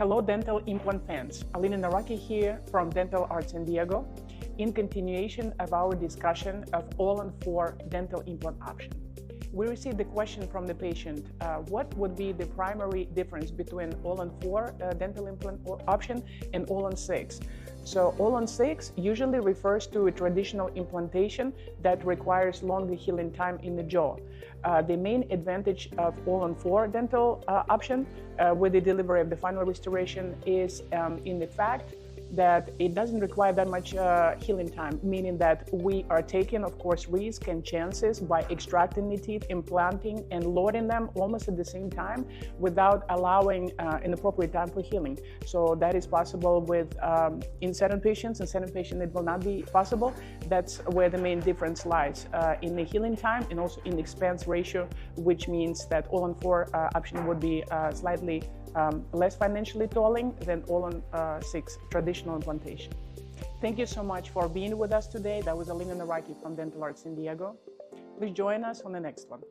Hello, dental implant fans. Alena here from Dental Art San Diego, in continuation of our discussion of All-On-4 dental implant option. We received the question from the patient, what would be the primary difference between All-On-4 dental implant option and All-On-6? So All-On-6 usually refers to a traditional implantation that requires longer healing time in the jaw. The main advantage of All-On-4 dental option with the delivery of the final restoration is in the fact that it doesn't require that much healing time, meaning that we are taking, of course, risk and chances by extracting the teeth, implanting and loading them almost at the same time without allowing an appropriate time for healing. So that is possible with in certain patients. In certain patients it will not be possible. That's where the main difference lies in the healing time and also in the expense ratio, which means that All-On-4 option would be slightly less financially tolling than All-On-6 traditional implantation. Thank you so much for being with us today. That was Alena from Dental Art San Diego. Please join us on the next one.